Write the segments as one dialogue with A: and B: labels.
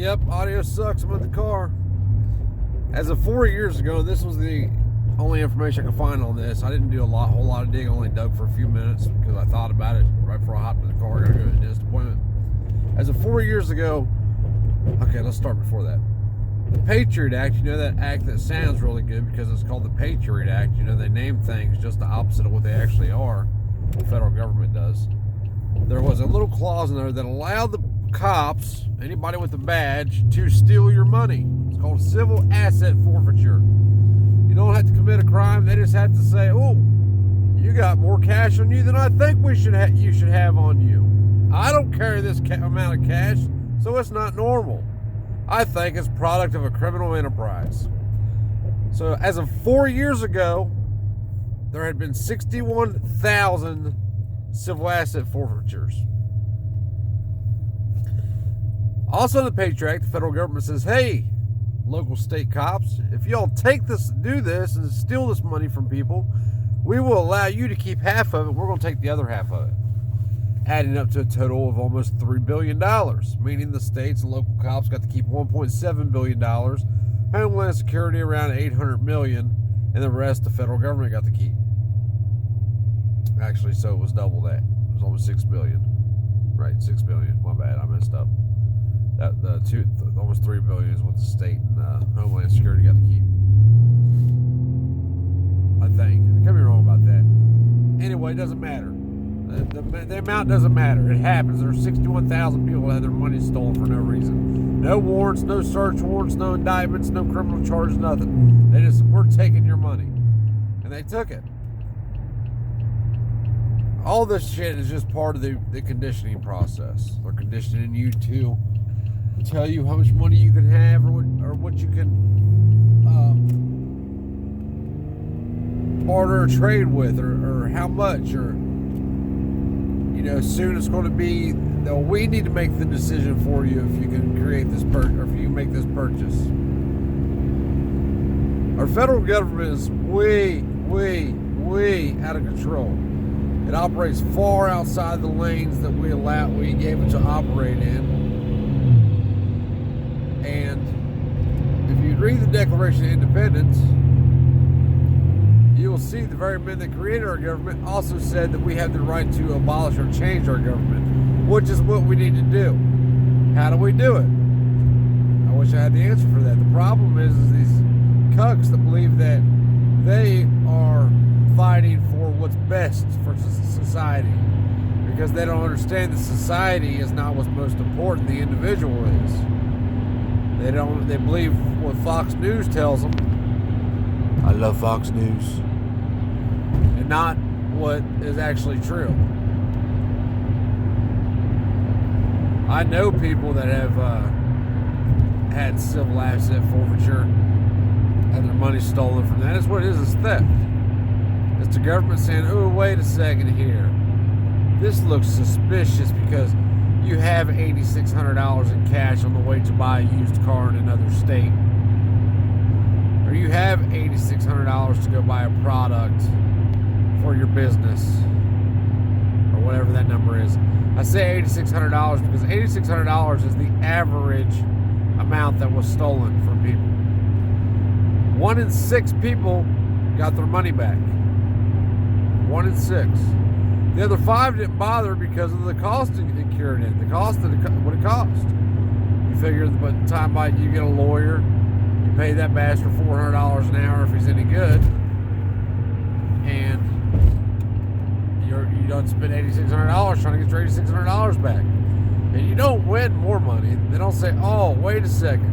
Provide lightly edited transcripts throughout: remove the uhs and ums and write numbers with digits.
A: Yep, audio sucks. I'm in the car. As of 4 years ago, this was the only information I could find on this. I didn't do whole lot of digging. I only dug for a few minutes because I thought about it right before I hopped in the car. I gotta go to a dentist appointment. As of 4 years ago, okay, let's start before that. The Patriot Act, you know, that act that sounds really good because it's called the Patriot Act. You know, they name things just the opposite of what they actually are. The federal government does. There was a little clause in there that allowed the cops, anybody with a badge, to steal your money. It's called civil asset forfeiture. You don't have to commit a crime. They just have to say, "Oh, you got more cash on you than I think you should have on you. I don't carry this amount of cash, so it's not normal. I think it's product of a criminal enterprise." So as of 4 years ago, there had been 61,000 civil asset forfeitures. Also in the Patriot Act, the federal government says, hey, local state cops, if y'all do this and steal this money from people, we will allow you to keep half of it. We're going to take the other half of it. Adding up to a total of almost $3 billion, meaning the states and local cops got to keep $1.7 billion, Homeland Security around $800 million, and the rest the federal government got to keep. Actually, so it was double that. It was almost $6 billion. Right, $6 billion. My bad, I messed up. Almost $3 billion is what the state and Homeland Security got to keep. I think. I could be wrong about that. Anyway, it doesn't matter. The amount doesn't matter. It happens. There are 61,000 people that had their money stolen for no reason. No warrants, no search warrants, no indictments, no criminal charges, nothing. They just, we're taking your money. And they took it. All this shit is just part of the conditioning process. They're conditioning you to tell you how much money you can have or what you can barter or trade with or how much or soon it's going to be, we need to make the decision for you if you can create this or if you can make this purchase. Our federal government is way, way, way out of control. It operates far outside the lanes that we gave it to operate in. And if you read the Declaration of Independence, you will see the very men that created our government also said that we have the right to abolish or change our government, which is what we need to do. How do we do it? I wish I had the answer for that. The problem is these cucks that believe that they are fighting for what's best for society because they don't understand that society is not what's most important, the individual is. They believe what Fox News tells them. I love Fox News. And not what is actually true. I know people that have had civil asset forfeiture, had their money stolen from that. That's what it is, it's theft. It's the government saying, oh, wait a second here. This looks suspicious because you have $8,600 in cash on the way to buy a used car in another state. Or you have $8,600 to go buy a product for your business. Or whatever that number is. I say $8,600 because $8,600 is the average amount that was stolen from people. 1 in 6 people got their money back. 1 in 6. The other 5 didn't bother because of the cost it incurred in. The cost of what it cost. You figure by the time you get a lawyer, you pay that bastard $400 an hour if he's any good, and you don't spend $8,600 trying to get your $8,600 back, and you don't win more money. They don't say, "Oh, wait a second,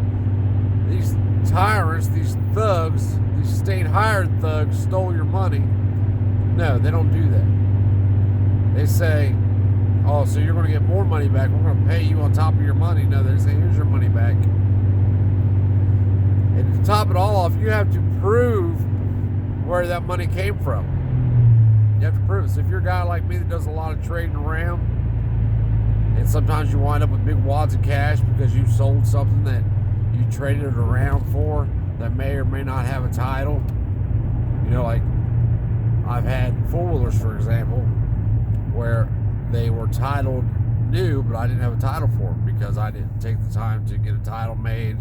A: these tyrants, these thugs, these state-hired thugs stole your money." No, they don't do that. They say, "Oh, so you're going to get more money back. We're going to pay you on top of your money." No, they say, "Here's your money back." And to top it all off, you have to prove where that money came from. You have to prove it. So if you're a guy like me that does a lot of trading around, and sometimes you wind up with big wads of cash because you sold something that you traded it around for that may or may not have a title. Like I've had four-wheelers, for example, where they were titled new, but I didn't have a title for them because I didn't take the time to get a title made,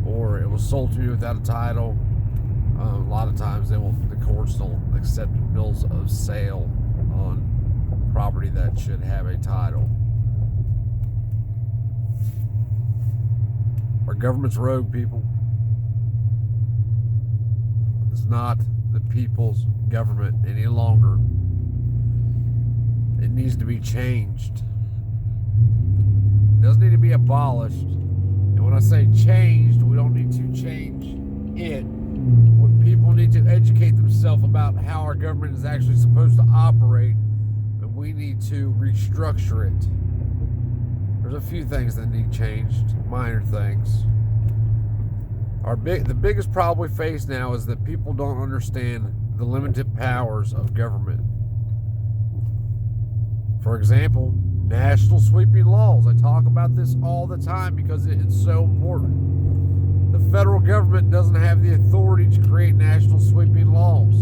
A: or it was sold to me without a title. A lot of times the courts don't accept bills of sale on property that should have a title. Our government's rogue, people. It's not the people's government any longer. It needs to be changed. It doesn't need to be abolished. And when I say changed, we don't need to change it. People need to educate themselves about how our government is actually supposed to operate, and we need to restructure it. There's a few things that need changed, minor things. The biggest problem we face now is that people don't understand the limited powers of government. For example, national sweeping laws. I talk about this all the time because it's so important. The federal government doesn't have the authority to create national sweeping laws.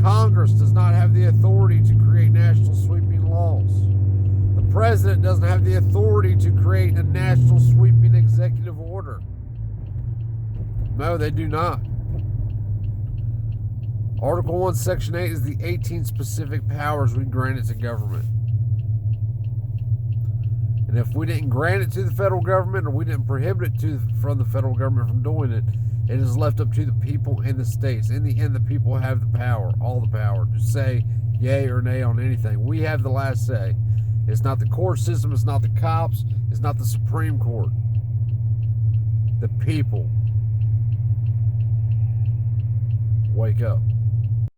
A: Congress does not have the authority to create national sweeping laws. The president doesn't have the authority to create a national sweeping executive order. No, they do not. Article 1, Section 8 is the 18 specific powers we granted to government. And if we didn't grant it to the federal government, or we didn't prohibit it from the federal government from doing it, it is left up to the people in the states. In the end, the people have the power, all the power, to say yay or nay on anything. We have the last say. It's not the court system, it's not the cops, it's not the Supreme Court. The people. Wake up.